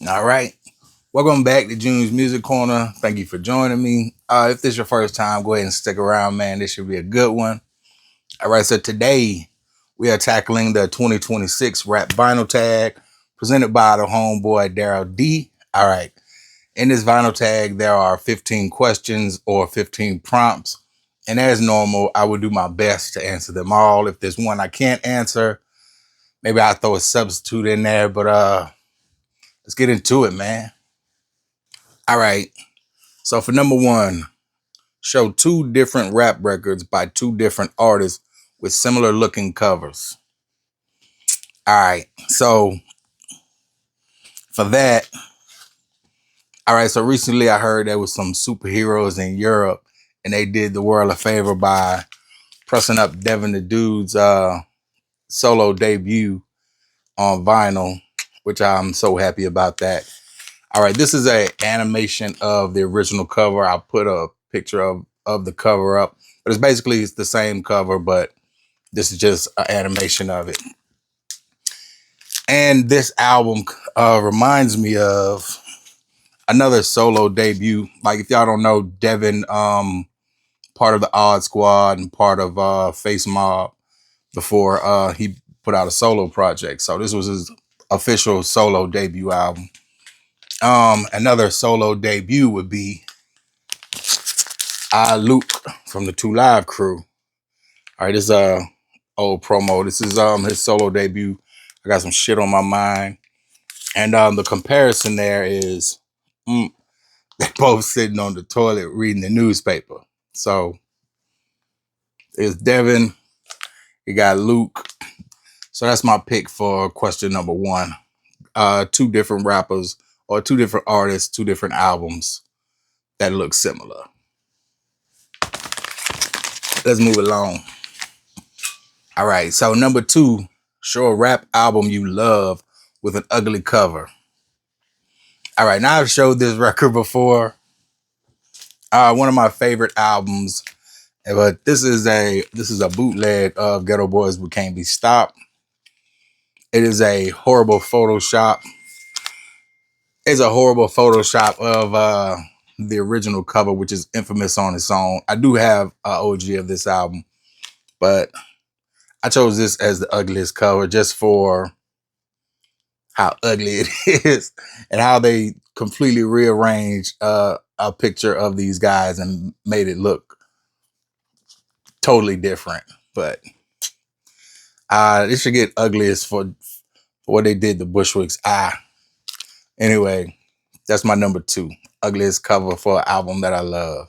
All right. Welcome back to June's Music Corner. Thank you for joining me. If this is your first time, go ahead and stick around, man. This should be a good one. All right. So today we are tackling the 2026 Rap Vinyl Tag presented by the homeboy Daryl D. All right. In this vinyl tag, there are 15 questions or 15 prompts. And as normal, I will do my best to answer them all. If there's one I can't answer, maybe I'll throw a substitute in there. But let's get into it, man. All right. So for number one, show two different rap records by two different artists with similar looking covers. All right. So for that, all right. So recently I heard there was some superheroes in Europe and they did the world a favor by pressing up Devin the Dude's solo debut on vinyl, which I'm so happy about that. All right. This is a animation of the original cover. I'll put a picture of the cover up, but it's the same cover, but this is just an animation of it. And this album reminds me of another solo debut. Like if y'all don't know, Devin, part of the Odd Squad and part of Face Mob before he put out a solo project. So this was his official solo debut album. Another solo debut would be Luke from the Two Live Crew. All right, this is a old promo. This is his solo debut. I got some shit on my mind. And the comparison there is they're both sitting on the toilet reading the newspaper. So it's Devin, you got Luke. So that's my pick for question number one. Two different rappers or two different artists, two different albums that look similar. Let's move along. All right. So number two, show a rap album you love with an ugly cover. All right. Now I've showed this record before. One of my favorite albums, but this is a bootleg of Ghetto Boys We Can't Be Stopped. It is a horrible Photoshop. It's a horrible Photoshop of the original cover, which is infamous on its own. I do have an OG of this album, but I chose this as the ugliest cover just for how ugly it is and how they completely rearranged a picture of these guys and made it look totally different. But this should get ugliest for what they did to Bushwick's eye. Anyway, that's my number two. Ugliest cover for an album that I love.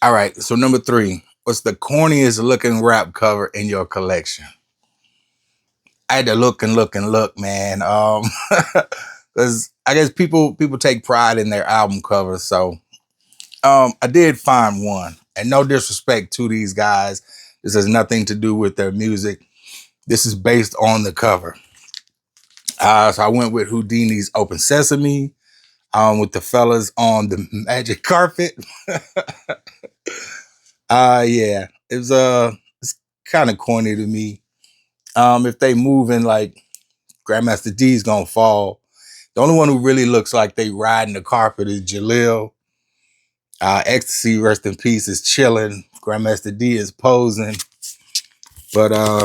All right, so number three. What's the corniest looking rap cover in your collection? I had to look and look and look, man. Because I guess people take pride in their album covers. So I did find one. And no disrespect to these guys. This has nothing to do with their music. This is based on the cover. So I went with Houdini's Open Sesame, with the fellas on the magic carpet. Yeah, it's kind of corny to me. If they moving like Grandmaster D's gonna fall. The only one who really looks like they riding the carpet is Jalil. Ecstasy, rest in peace, is chilling. Grandmaster D is posing. But I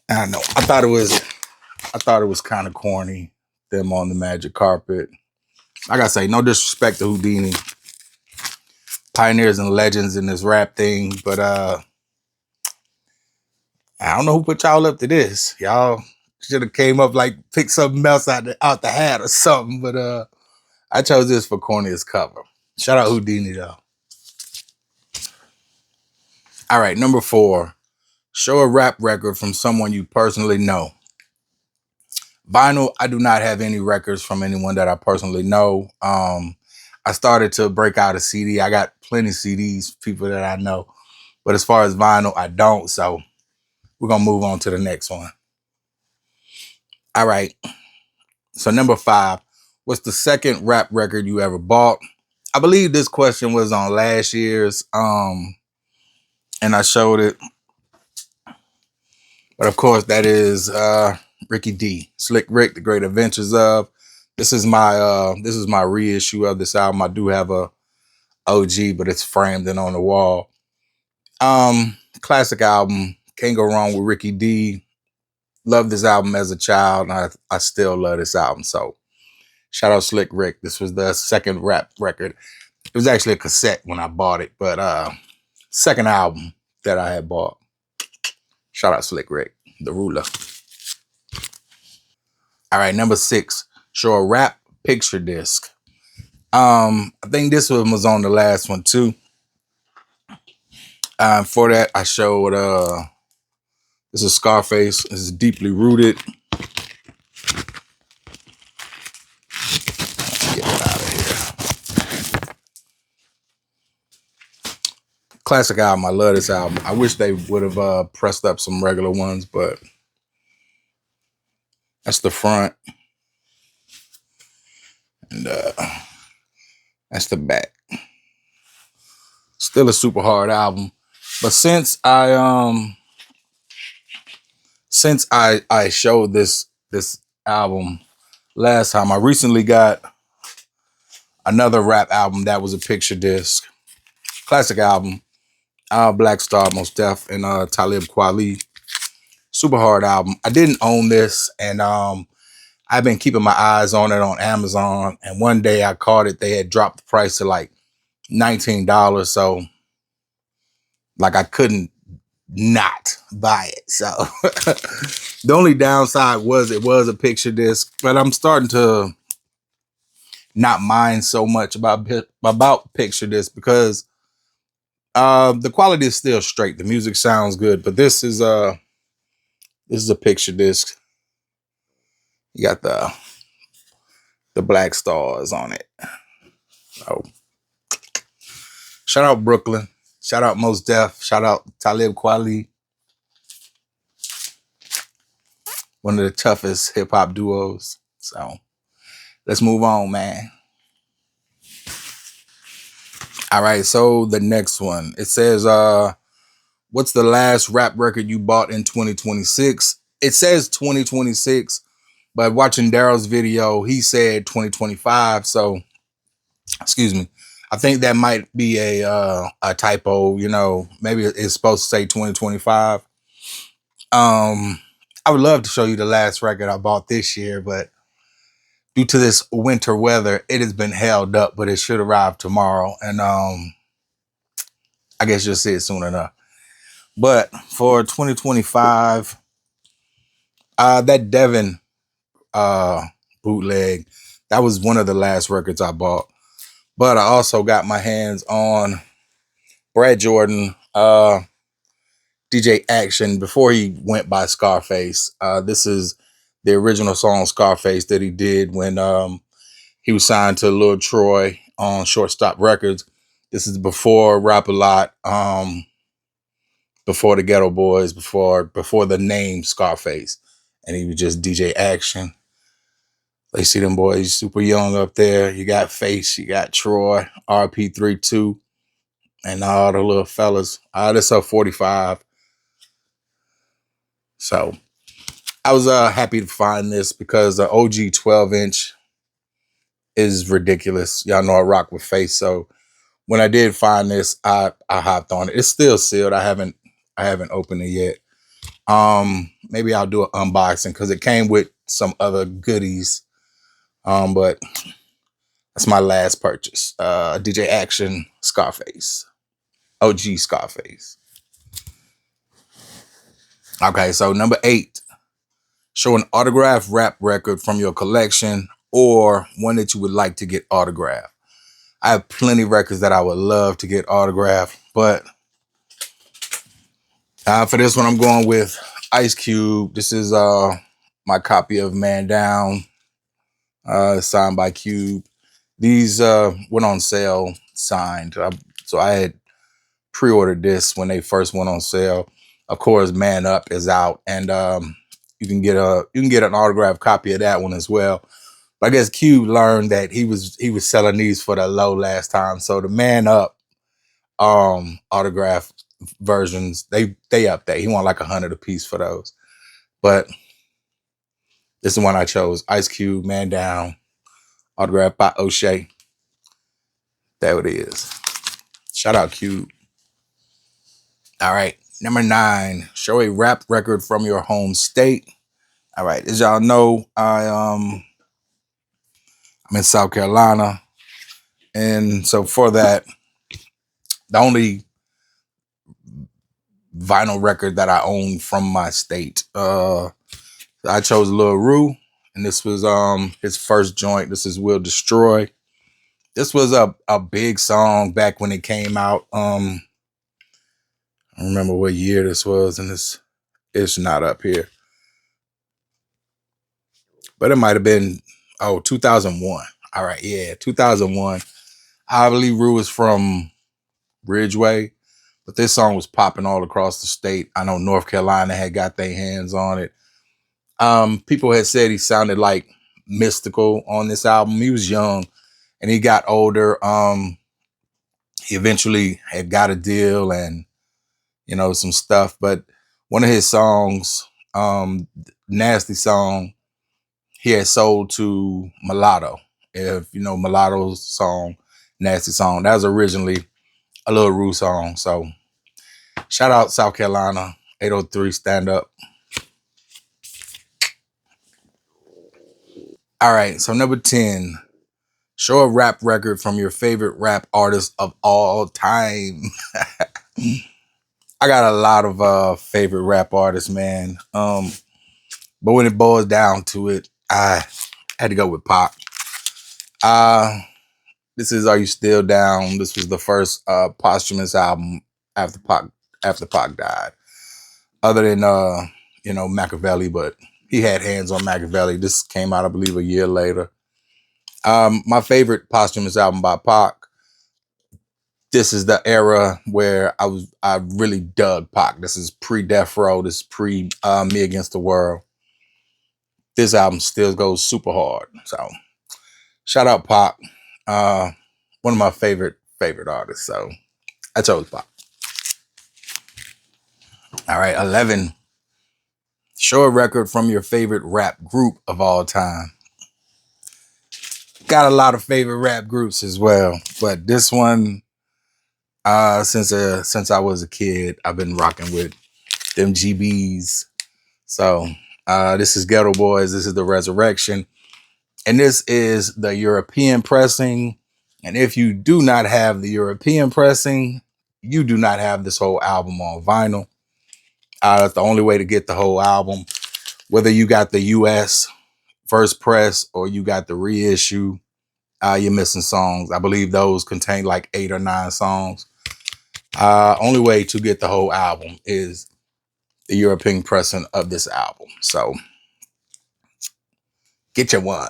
don't know. I thought it was kind of corny, them on the magic carpet. Like I say, no disrespect to Houdini. Pioneers and legends in this rap thing, but I don't know who put y'all up to this. Y'all should have came up like pick something else out the hat or something. But I chose this for corniest cover. Shout out Houdini though. All right, number four. Show a rap record from someone you personally know. Vinyl, I do not have any records from anyone that I personally know. I started to break out a CD. I got plenty of CDs, people that I know. But as far as vinyl, I don't. So we're going to move on to the next one. All right. So number five, what's the second rap record you ever bought? I believe this question was on last year's, and I showed it. But of course, that is Ricky D, Slick Rick, The Great Adventures of. This is my reissue of this album. I do have a OG, but it's framed and on the wall. Classic album. Can't go wrong with Ricky D. Loved this album as a child, and I still love this album. So shout out Slick Rick. This was the second rap record. It was actually a cassette when I bought it, but second album that I had bought. Shout out Slick Rick, the ruler. All right, number 6. Show a rap picture disc. I think this one was on the last one too. For that, I showed this is Scarface. This is Deeply Rooted. Get it out of here. Classic album. I love this album. I wish they would have pressed up some regular ones, but that's the front. And that's the back. Still a super hard album. But since I showed this album last time, I recently got another rap album that was a picture disc. Classic album. Black Star, Most Def, and Talib Kweli. Super hard album. I didn't own this, and I've been keeping my eyes on it on Amazon. And one day I caught it. They had dropped the price to like $19. So like I couldn't not buy it. So the only downside was it was a picture disc, but I'm starting to not mind so much about picture disc because the quality is still straight. The music sounds good, but this is a picture disc. You got the black stars on it. Oh, shout out Brooklyn. Shout out Mos Def. Shout out Talib Kweli. One of the toughest hip hop duos. So let's move on, man. All right, so the next one. It says, what's the last rap record you bought in 2026? It says 2026, but watching Daryl's video, he said 2025. So, excuse me. I think that might be a typo. You know, maybe it's supposed to say 2025. I would love to show you the last record I bought this year, but due to this winter weather, it has been held up. But it should arrive tomorrow, and I guess you'll see it soon enough. But for 2025, that Devin bootleg, that was one of the last records I bought. But I also got my hands on Brad Jordan, DJ Action, before he went by Scarface. This is the original song Scarface that he did when he was signed to Lil Troy on Shortstop Records. This is before Rap a Lot, before the Ghetto Boys, before the name Scarface. And he was just DJ Action. They see them boys super young up there. You got Face, you got Troy, RP32, and all the little fellas. This up 45. So I was happy to find this because the OG 12-inch is ridiculous. Y'all know I rock with Face. So when I did find this, I hopped on it. It's still sealed. I haven't opened it yet. Maybe I'll do an unboxing because it came with some other goodies. But that's my last purchase. DJ Action Scarface. OG Scarface. Okay, so number 8. Show an autographed rap record from your collection or one that you would like to get autographed. I have plenty of records that I would love to get autographed, but for this one, I'm going with Ice Cube. This is my copy of Man Down, signed by Cube. These went on sale, signed. So I had pre-ordered this when they first went on sale. Of course, Man Up is out, and you can get an autographed copy of that one as well. But I guess Cube learned that he was selling these for the low last time. So the Man Up autograph versions, they up there. He want like 100 a piece for those. but this is the one I chose. Ice Cube, Man Down, autographed by O'Shea. There it is. Shout out Cube. All right. Number 9, show a rap record from your home state. All right. As y'all know, I'm in South Carolina. And so for that, the only vinyl record that I own from my state, I chose Lil Rue, and this was his first joint. This is Will Destroy. This was a big song back when it came out. I don't remember what year this was, and it's not up here. But it might have been 2001. All right, yeah, 2001. I believe Rue is from Ridgeway, but this song was popping all across the state. I know North Carolina had got their hands on it. People had said he sounded like Mystical on this album. He was young and he got older. He eventually had got a deal and, you know, some stuff. But one of his songs, Nasty Song, he had sold to Mulatto. If you know Mulatto's song, Nasty Song, that was originally a Lil Rue song. So shout out South Carolina, 803, stand up. All right, so number 10, show a rap record from your favorite rap artist of all time. I got a lot of favorite rap artists, man. But when it boils down to it, I had to go with Pac. This is Are You Still Down? This was the first posthumous album after Pac died. Other than Machiavelli, but he had hands on Machiavelli. This came out, I believe, a year later. My favorite posthumous album by Pac. This is the era where I really dug Pac. This is pre-Death Row. This is pre Me Against the World. This album still goes super hard. So shout out Pac. One of my favorite artists. So I chose Pac. All right, 11. Show a record from your favorite rap group of all time. Got a lot of favorite rap groups as well, but this one, since I was a kid, I've been rocking with them GBs. So this is Ghetto Boys. This is the Resurrection, and this is the European pressing. And if you do not have the European pressing, you do not have this whole album on vinyl. That's the only way to get the whole album. Whether you got the US first press or you got the reissue, you're missing songs. I believe those contain like 8 or 9 songs. Only way to get the whole album is the European pressing of this album. So get your one.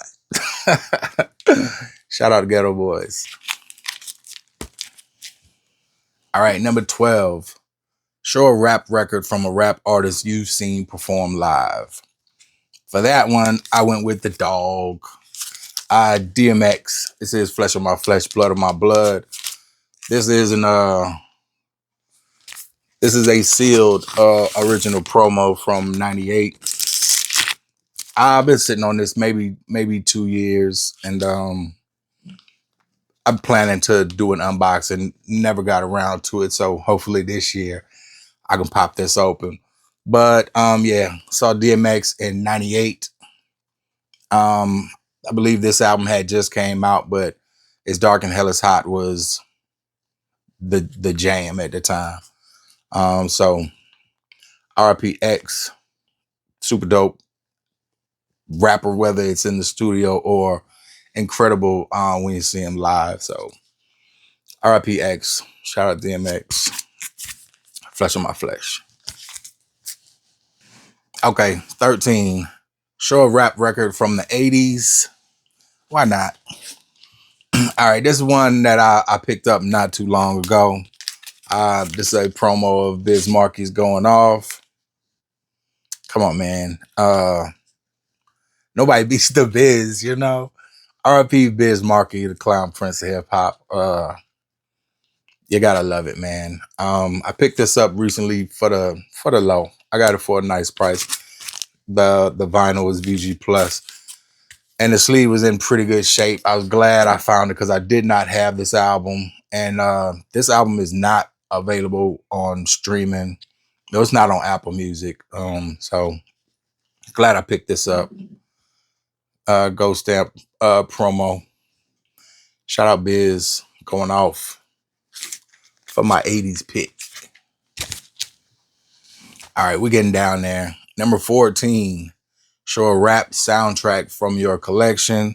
Shout out to Ghetto Boys. All right, number 12. Show a rap record from a rap artist you've seen perform live. For that one, I went with The Dog. DMX. This is Flesh of My Flesh, Blood of My Blood. This is a sealed original promo from '98. I've been sitting on this maybe 2 years, and I'm planning to do an unboxing. Never got around to it, so hopefully this year I can pop this open. But yeah, saw DMX in '98. I believe this album had just came out, but It's Dark and Hell is Hot was the jam at the time. So RPX, super dope rapper, whether it's in the studio or incredible when you see him live. So RPX, shout out DMX, Flesh on My Flesh. Okay, 13. Show a rap record from the 80s. Why not? All right, this is one that I picked up not too long ago. This is a promo of Biz Markie's Going Off. Come on, man. Nobody beats the Biz, you know. R.I.P. Biz Markie, the clown prince of hip hop. You gotta love it, man. I picked this up recently for the low. I got it for a nice price. The vinyl was VG Plus, and the sleeve was in pretty good shape. I was glad I found it because I did not have this album, and this album is not available on streaming. No, it's not on Apple Music. So glad I picked this up. Ghost Stamp promo. Shout out Biz going off for my 80s pick. All right, we're getting down there. Number 14, show a rap soundtrack from your collection.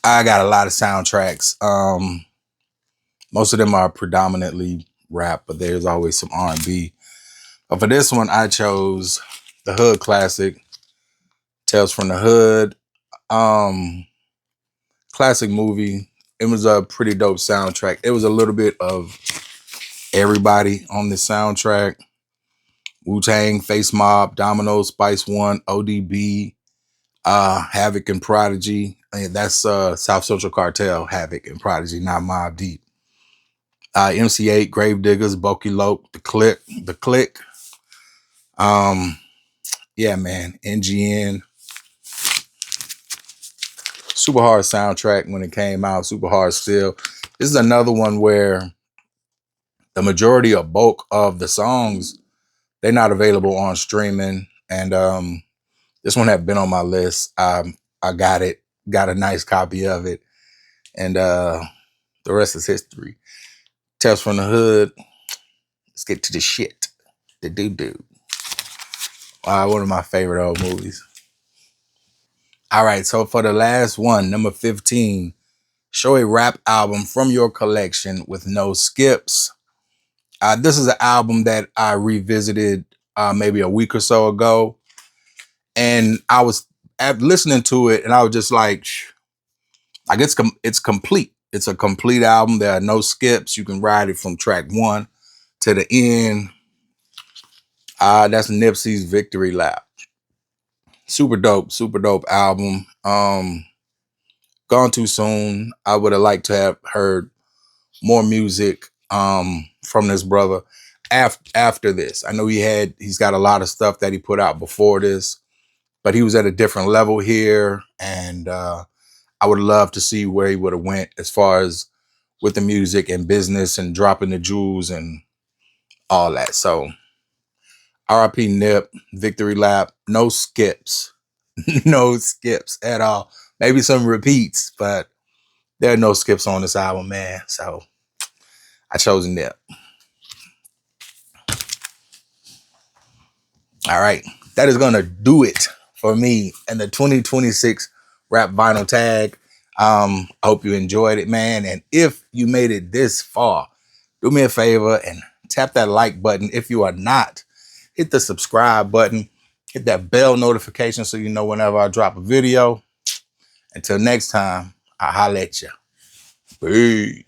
I got a lot of soundtracks. Most of them are predominantly rap, but there's always some R&B. But for this one, I chose the Hood classic, Tales from the Hood. Classic movie. It was a pretty dope soundtrack. It was a little bit of everybody on the soundtrack. Wu-Tang, Face Mob, Domino, Spice One, ODB, Havoc and Prodigy. That's South Central Cartel, Havoc and Prodigy, not Mobb Deep. MC8, Gravediggers, Bulky Loke, The Click. Yeah, man, NGN. Super hard soundtrack when it came out, super hard still. This is another one where the majority or bulk of the songs, they're not available on streaming. And this one had been on my list. I got it, got a nice copy of it. And the rest is history. Tales from the Hood. Let's get to the shit. The doo-doo. One of my favorite old movies. All right, so for the last one, number 15, show a rap album from your collection with no skips. This is an album that I revisited maybe a week or so ago. And I was listening to it and I was just like it's complete. It's a complete album. There are no skips. You can ride it from track 1 to the end. That's Nipsey's Victory Lap. Super dope album. Gone too soon. I would have liked to have heard more music from this brother after this. I know he's got a lot of stuff that he put out before this, but he was at a different level here, and I would love to see where he would have went as far as with the music and business and dropping the jewels and all that. So RIP Nip, Victory Lap, no skips. No skips at all. Maybe some repeats, but there are no skips on this album, man. So I chose Nip. All right. That is going to do it for me and the 2026 Rap Vinyl Tag. I hope you enjoyed it, man. And if you made it this far, do me a favor and tap that like button. If you are not, hit the subscribe button. Hit that bell notification so you know whenever I drop a video. Until next time, I'll holla at you. Peace.